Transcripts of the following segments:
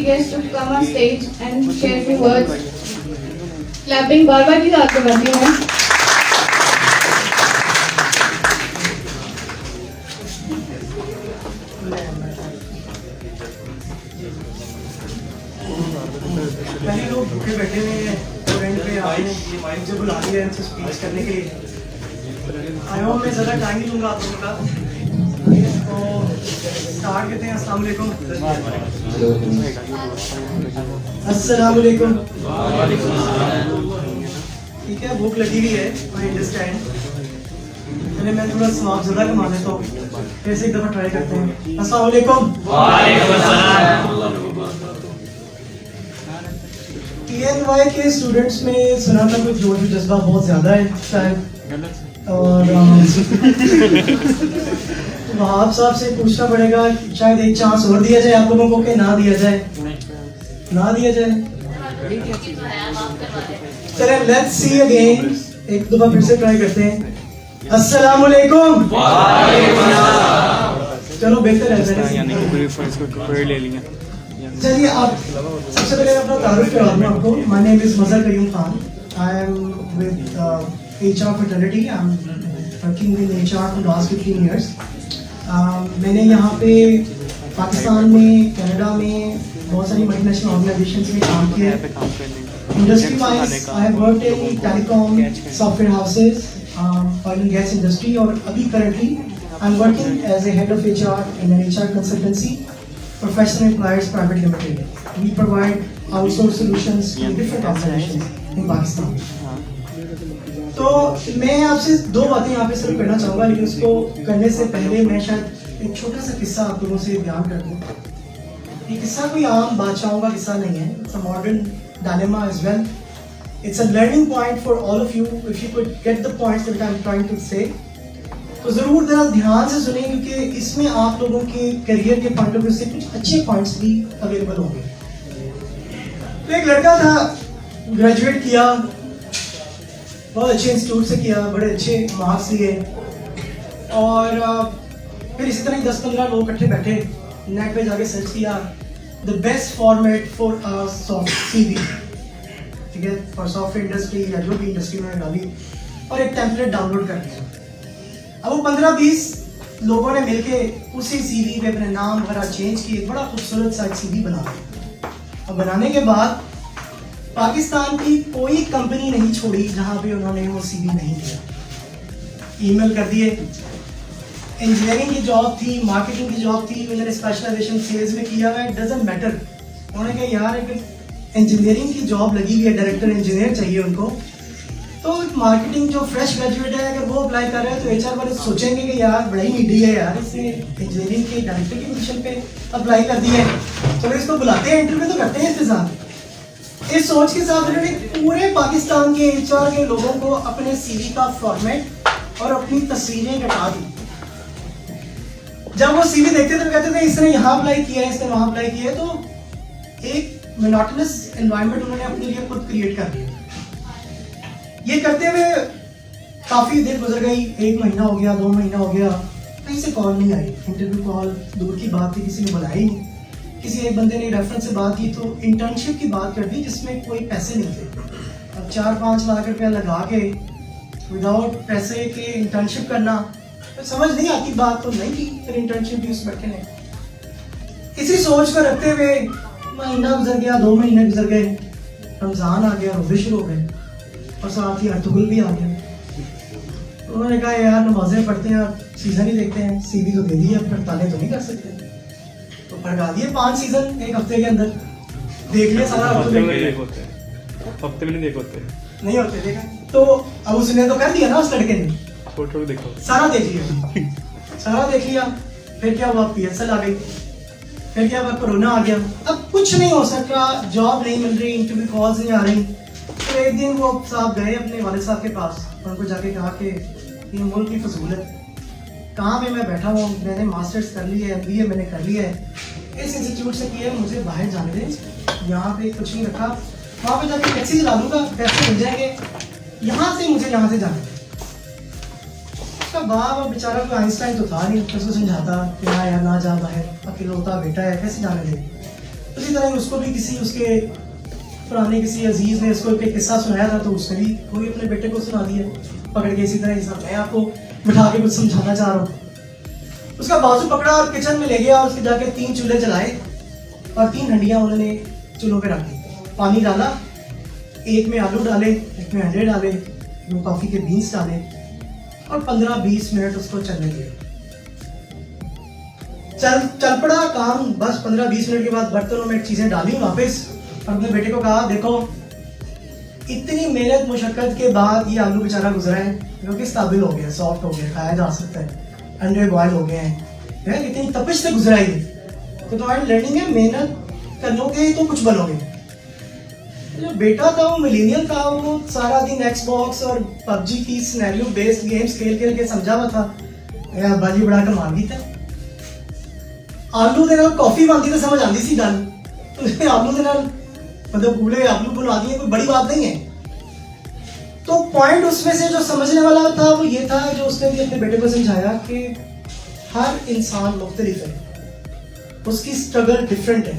guests to come on stage and share few words. Clapping बार-बार की बात करती हूँ मैं. पहले लोग भूखे बैठे हुए हैं और एंड पे आपने मुझे बुला लिया इनसे स्पीच करने के लिए. आई होप मैं ज़्यादा टाइम नहीं लूँगा आप लोगों का. तो स्टार्ट करते हैं. अस्सलाम वालेकुम. अस्सलाम वालेकुम. ठीक है, भूख लगी हुई है, आई अंडरस्टैंड. पहले मैं थोड़ा स्वाब ज़्यादा कमा लेता हूँ, फिर से एक दफ़ा ट्राई करते हैं. अस्सलाम वालेकुम. PNY के स्टूडेंट्स में सुना था कुछ जोश जज्बा बहुत ज़्यादा है शायद. और वहाब साहब से पूछना पड़ेगा शायद एक चांस और दिया जाए आप लोगों को कि ना दिया जाए. ना दिया जाए. चले लेट्स सी अगेन. एक दफा फिर से ट्राई करते हैं. अस्सलाम वालेकुम. चलो बेहतर है. चलिए आप सबसे पहले अपना तारुफ करा दूँ आपको. My name is Mazhar Qayyum Khan. I am with HR fraternity. I am working with HR for last 15 years. मैंने यहाँ पे पाकिस्तान में, कनाडा में बहुत सारी मल्टीनेशनल ऑर्गेनाइजेशंस में काम किया है. Industry wise I have worked in telecom, software houses, oil and gas industry. और अभी currently I am working as a head of HR in an HR consultancy, Professional Employers Private Limited. We provide outsourced solutions to different organizations in Pakistan. तो मैं आपसे दो बातें यहाँ पे सिर्फ करना चाहूँगा, लेकिन उसको करने से पहले मैं शायद एक छोटा सा किस्सा आप लोगों से बयान कर दूँ. ये किस्सा कोई आम बादशाहों का किस्सा नहीं है. It's a modern dilemma as well. It's a learning point for all of you. If you could get the points that I'm trying to say, तो ज़रूर ज़रा ध्यान से सुनें, क्योंकि इसमें आप लोगों के करियर के पॉइंट ऑफ व्यू से कुछ अच्छे पॉइंट्स भी अवेलेबल होंगे. तो एक लड़का था, ग्रेजुएट किया, बहुत अच्छे इंस्टीट्यूट से किया, बड़े अच्छे मार्क्स लिए, और फिर इसी तरह 10-15 लोग इकट्ठे बैठे, नेट पे जाके सर्च किया the best format for CV, ठीक है, फॉर सॉफ्टवेयर इंडस्ट्री या जो भी इंडस्ट्री में डाली, और एक टेम्पलेट डाउनलोड कर दिया. अब वो 15-20 लोगों ने मिलके उसी CV पे अपने नाम वगैरह चेंज किए, बड़ा खूबसूरत सा CV बना दिया. और बनाने के बाद पाकिस्तान की कोई कंपनी नहीं छोड़ी जहाँ पे उन्होंने वो CV नहीं दिया. ईमेल कर दिए. इंजीनियरिंग की जॉब थी, मार्केटिंग की जॉब थी, उन्होंने स्पेशलाइजेशन सेल्स में किया हुआ है, डजंट मैटर. उन्होंने कहा यार एक इंजीनियरिंग की जॉब लगी हुई है, डायरेक्टर इंजीनियर चाहिए उनको. तो मार्केटिंग जो फ्रेश ग्रेजुएट है, अगर वो अप्लाई कर रहे हैं तो HR वाले सोचेंगे कि यार बड़ा ही नीडी है यार, इसने इंजीनियरिंग के डायरेक्टर की पोजीशन पे अप्लाई कर दी है, चलो इसको बुलाते हैं, इंटरव्यू तो करते हैं इंतजार. इस सोच के साथ उन्होंने पूरे पाकिस्तान के HR के लोगों को अपने CV का फॉर्मेट और अपनी तस्वीरें हटा दी. जब वो CV देखते थे तो कहते थे इसने यहाँ अप्लाई किया है, इसने वहाँ अप्लाई किया है. तो एक मोनोटोनस एनवायरनमेंट उन्होंने अपने लिए खुद क्रिएट कर दिया. ये करते हुए काफ़ी देर गुजर गई, 1 महीना हो गया, 2 महीना हो गया, कहीं से कॉल नहीं आई. इंटरव्यू कॉल दूर की बात थी, किसी ने बुलाया ही नहीं. किसी एक बंदे ने रेफरेंस से बात की तो इंटर्नशिप की बात कर दी, जिसमें कोई पैसे नहीं थे. अब 4-5 लाख रुपया लगा के विदाउट पैसे के इंटर्नशिप करना, तो समझ नहीं आती बात. तो नहीं की फिर इंटर्नशिप भी उस बैठे ने. इसी सोच को रखते हुए महीना गुजर गया, 2 महीने गुजर गए, रमज़ान आ गया, रोज़े शुरू हो गए, और साथ ही अर्तुगुल भी आ गया. तो उन्होंने कहा यार नमाजें पढ़ते हैं, सीज़न ही देखते हैं, CV तो दे दिए, अब हड़तालें तो नहीं कर सकते. तो भड़का दिए 5 सीज़न एक हफ्ते के अंदर. देख लिया सारा. हफ्ते में नहीं होते देखा. तो अब उसने तो कर दिया ना, उस लड़के ने फोटो देखो, सारा देख लिया. सारा देख लिया. फिर क्या हुआ, PSL आ गई. फिर क्या हुआ, कोरोना आ गया. अब कुछ नहीं हो सका, जॉब नहीं मिल रही, इंटरव्यू कॉल्स नहीं आ रही. तो एक दिन वो साहब गए अपने वालिद साहब के पास, उनको जाके कहा कि ये मुल्क की फजूलत, कहाँ पे मैं बैठा हूँ, मैंने मास्टर्स कर लिया है, MBA मैंने कर लिया है, इस इंस्टीट्यूट से किया है, मुझे बाहर जाने दें, यहाँ पे कुछ नहीं रखा, वहाँ पे जाके टैक्सी चला दूँगा, पैसे मिल जाएंगे, यहाँ से मुझे यहाँ से जाने दें. उसका बाप और बेचारा कोई आइंस्टाइन तो था नहीं, उसको समझाता कि हाँ यार ना जा बाहर, अकेला होता बेटा है, कैसे जाने दे. उसी तरह उसको भी किसी उसके पुराने किसी अजीज ने उसको एक किस्सा सुनाया था, तो उसने भी वही अपने बेटे को सुना दिया पकड़ के। इसी तरह सब मैं आपको बिठा के कुछ समझाना चाह रहा हूँ। उसका बाजू पकड़ा और किचन में ले गया, उसके जाके 3 चूल्हे जलाए और 3 हंडियाँ उन्होंने चूल्हों पे रखी। पानी डाला, एक में आलू डाले, एक में अंडे डाले, 2 कॉफी के बीन्स डाले और 15-20 मिनट उसको चलने दिए। चल पड़ा काम। बस 15-20 मिनट के बाद बर्तनों में चीजें डाली वापस और अपने बेटे को कहा, देखो इतनी मेहनत मुशक्कत के बाद ये आलू बेचारा गुजरा है, जो कि काबिल हो गया, सॉफ्ट हो गया, खाया जा सकता है, अंडे बॉयल हो गए हैं, इतनी तपिश से गुजरा है। तो तुम्हारी लर्निंग है, मेहनत करोगे तो कुछ बनोगे। जो बेटा था वो मिलेनियल था, वो सारा दिन एक्सबॉक्स और पबजी की सिनेरियो बेस्ड गेम्स खेल खेल के समझा हुआ था अब्बा जी बड़ा कमाल भी था। आलू दे नाल कॉफी बनती तो समझ आती सी गल, तो आलू दे नाल मतलब पूरे आलू बना दिए, कोई बड़ी बात नहीं है। तो पॉइंट उसमें से जो समझने वाला था वो ये था, जो उसने भी अपने बेटे को समझाया कि हर इंसान मुख्तलिफ है, उसकी स्ट्रगल डिफरेंट है,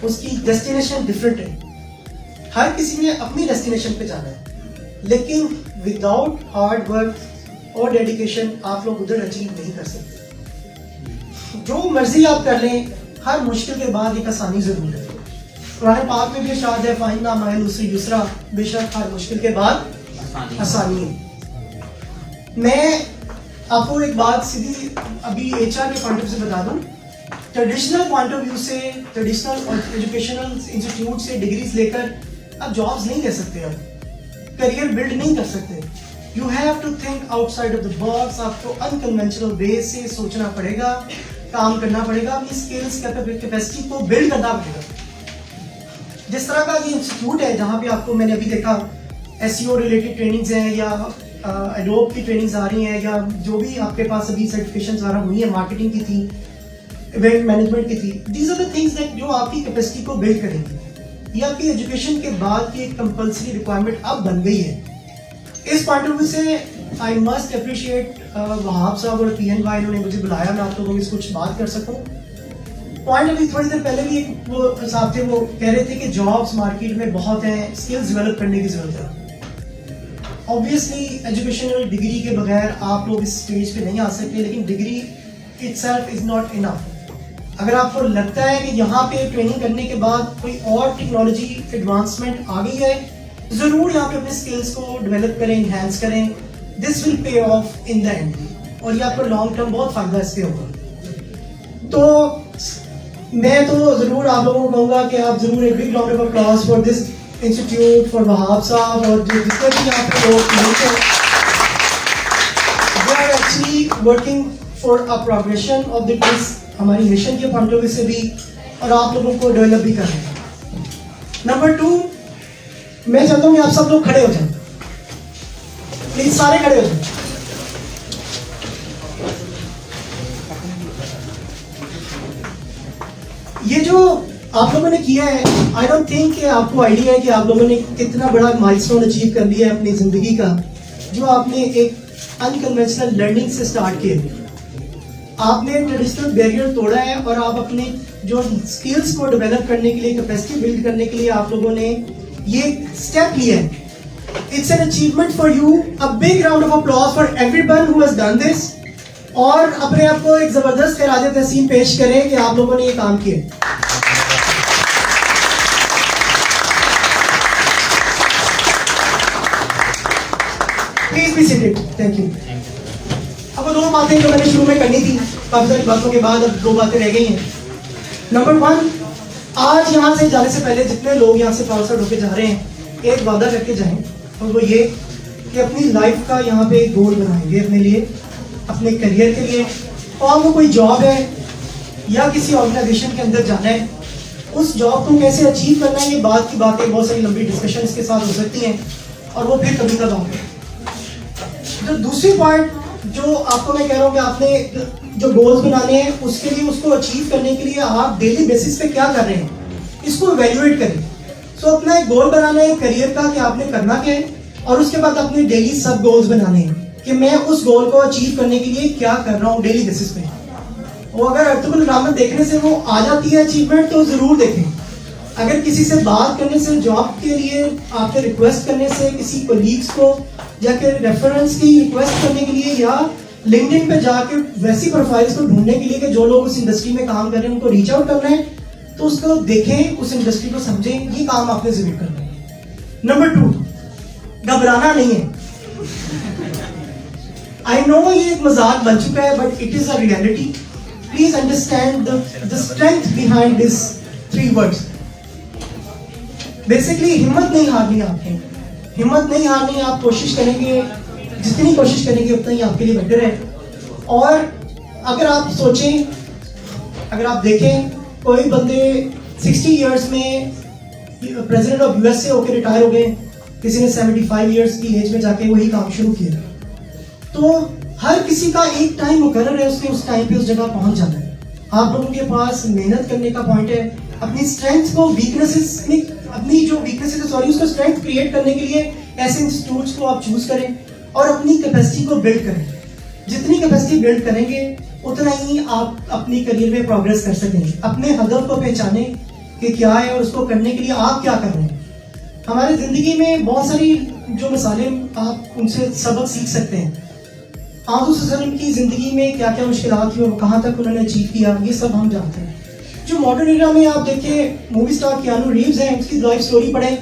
उसकी डेस्टिनेशन डिफरेंट है, हर किसी ने अपनी डेस्टिनेशन पे जाना है, लेकिन विदाउट हार्ड वर्क और डेडिकेशन आप लोग उधर अचीव नहीं कर सकते। जो मर्जी आप कर लें, हर मुश्किल के बाद एक आसानी जरूर है। कुरान पाक में भी इरशाद है, फाइन्ना मअल उसरि युसरा, बेशक हर मुश्किल के बाद आसानी है। मैं आपको एक बात सीधी अभी एचआर के पॉइंट ऑफ व्यू से बता दूं। ट्रेडिशनल पॉइंट ऑफ व्यू से, ट्रेडिशनल एजुकेशनल इंस्टीट्यूट से डिग्रीज लेकर आप जॉब्स नहीं ले सकते, आप करियर बिल्ड नहीं कर सकते। You have to think outside of the box. आपको अनकन्वेंशनल वे से सोचना पड़ेगा, काम करना पड़ेगा, अपनी स्किल्स कैपेसिटी को बिल्ड करना पड़ेगा। जिस तरह का ये इंस्टीट्यूट है जहाँ पे आपको मैंने अभी देखा एसईओ रिलेटेड ट्रेनिंग्स हैं, या एडोब की ट्रेनिंग्स आ रही हैं, या जो भी आपके पास अभी सर्टिफिकेशंस वगैरह हुई है, मार्केटिंग की थी, इवेंट मैनेजमेंट की थी, these are the things that जो आपकी कैपेसिटी को बिल्ड करेंगी। ये आपकी एजुकेशन के बाद की एक कंपल्सरी रिक्वायरमेंट अब बन गई है। इस पॉइंट ऑफ व्यू से आई मस्ट अप्रिशिएट वहाब साहब और पीएन भाई, इन्होंने मुझे बुलाया मैं आप लोगों के कुछ बात कर सकूं। पॉइंट अभी थोड़ी देर पहले भी एक वो साहब थे, वो कह रहे थे कि जॉब्स मार्केट में बहुत हैं, स्किल्स डेवलप करने की जरूरत है। ऑब्वियसली एजुकेशनल डिग्री के बगैर आप लोग इस स्टेज पे नहीं आ सकते, लेकिन degree itself is not enough. अगर आपको लगता है कि यहाँ पे ट्रेनिंग करने के बाद कोई और टेक्नोलॉजी एडवांसमेंट आ गई है, जरूर यहाँ पे अपने स्किल्स को डेवलप करें, इनहेंस करें। This will pay of in the end, और ये आपको लॉन्ग टर्म बहुत फायदा इससे होगा। तो मैं तो जरूर आप लोगों को कहूँगा कि आप जरूर एक big round of applause for this institute, for Wahab साहब और जो जितने भी यहाँ पे लोग हैं, they are actually working for a progression of this, हमारी मिशन के पॉइंट ऑफ व्यू से भी, और आप लोगों को डेवलप भी कर रहे हैं। नंबर 2, मैं चाहता हूँ कि आप सब लोग खड़े हो जाएं, प्लीज सारे खड़े हो जाएं। ये जो आप लोगों ने किया है, आई डोंट थिंक कि आपको आइडिया है कि आप लोगों ने कितना बड़ा माइलस्टोन अचीव कर लिया है अपनी जिंदगी का, जो आपने एक अनकन्वेंशनल लर्निंग से स्टार्ट किया। आपने ट्रेडिशनल बैरियर तोड़ा है और आप अपने जो स्किल्स को डेवलप करने के लिए, कैपेसिटी बिल्ड करने के लिए आप लोगों ने ये स्टेप लिया है। It's an achievement for you, a big round of applause for everyone who has done this. और अपने आप को एक जबरदस्त खिराज तहसीन पेश करें कि आप लोगों ने ये काम किया। Please be seated. Thank you. अब वो 2 बातें जो मैंने शुरू में करनी थी, काफी सारी बातों के बाद अब 2 बातें रह गई हैं। नंबर 1, आज यहाँ से जाने से पहले जितने लोग यहाँ से ट्रांसफर होकर जा रहे हैं, एक वादा करके जाएं, और वो ये कि अपनी लाइफ का यहाँ पे एक गोल बनाएंगे अपने लिए, अपने करियर के लिए, और वो कोई जॉब है या किसी ऑर्गेनाइजेशन के अंदर जाना है, उस जॉब को कैसे अचीव करना है, ये बात की बातें बहुत सारी लंबी डिस्कशन इसके साथ हो सकती हैं, और वो फिर कभी तक होंगे। जो दूसरी पॉइंट जो आपको मैं कह रहा हूँ कि आपने जो गोल्स बनाने हैं, उसके लिए, उसको अचीव करने के लिए आप डेली बेसिस पे क्या कर रहे हैं, इसको इवैल्यूएट करें। सो अपना एक गोल बनाना है करियर का कि आपने करना क्या है, और उसके बाद अपने डेली सब गोल्स बनाने हैं कि मैं उस गोल को अचीव करने के लिए क्या कर रहा हूँ डेली बेसिस पे। और अगर अर्तुगरुल रहमत देखने से वो आ जाती है अचीवमेंट, तो जरूर देखें। अगर किसी से बात करने से, जॉब के लिए आपके रिक्वेस्ट करने से, किसी कोलीग्स को या फिर रेफरेंस की रिक्वेस्ट करने के लिए या लिंक्डइन पे जाके वैसी प्रोफाइल्स को ढूंढने के लिए कि जो लोग उस इंडस्ट्री में काम कर रहे हैं उनको रीच आउट करना है, तो उसको देखें, उस इंडस्ट्री को समझें, ये काम आपने जरूर करना है। नंबर 2, घबराना नहीं है। आई नो ये एक मजाक बन चुका है, but it is a reality. Please understand the strength behind this 3 words. Basically हिम्मत नहीं हारनी आपने, हिम्मत नहीं हारनी, आप कोशिश करेंगे, जितनी कोशिश करेंगे उतना ही आपके लिए बेटर है। और अगर आप सोचें, अगर आप देखें, कोई बंदे 60 इयर्स में प्रेसिडेंट ऑफ यूएस से होकर रिटायर हो गए, किसी ने 75 इयर्स की एज में जाके वही काम शुरू किया। तो हर किसी का एक टाइम मुकर्रर है, उसने उस टाइम पे उस जगह पहुंच जाना है। आप लोगों के पास मेहनत करने का पॉइंट है, अपनी स्ट्रेंथ को वीकनेसेस में, अपनी जो वीकनेसेस है सॉरी, उसको स्ट्रेंथ क्रिएट करने के लिए ऐसे इंस्टीट्यूट्स को आप चूज करें और अपनी कैपेसिटी को बिल्ड करें। जितनी कैपेसिटी बिल्ड करेंगे उतना ही आप अपनी करियर में प्रोग्रेस कर सकेंगे। अपने हदफ को पहचाने कि क्या है और उसको करने के लिए आप क्या कर रहे हैं। हमारी जिंदगी में बहुत सारी जो मिसालें आप उनसे सबक सीख सकते हैं। आज़म की जिंदगी में क्या क्या मुश्किलात थी और कहाँ तक उन्होंने अचीव किया, ये सब हम जानते हैं। जो मॉडर्न एरा में आप देखिए, मूवी स्टार कियानू रीव्स हैं, उसकी लाइफ स्टोरी पढ़ें,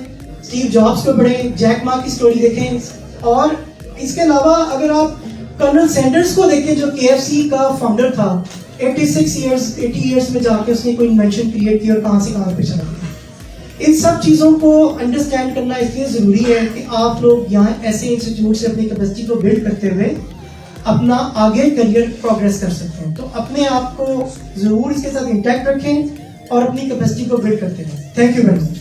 स्टीव जॉब्स को पढ़ें, जैक मा की स्टोरी देखें। और इसके अलावा अगर आप कर्नल सैंडर्स को देखें जो KFC का फाउंडर था, 80 इयर्स में जाके उसने कोई इन्वेंशन क्रिएट की और कहाँ से कहाँ पे चला गया। इन सब चीज़ों को अंडरस्टैंड करना इसलिए ज़रूरी है कि आप लोग यहाँ ऐसे इंस्टीट्यूट से अपनी कैपेसिटी को बिल्ड करते हुए अपना आगे करियर प्रोग्रेस कर सकते हैं। तो अपने आप को ज़रूर इसके साथ इंटैक्ट रखें और अपनी कैपेसिटी को बिल्ड करते रहें। Thank you very much.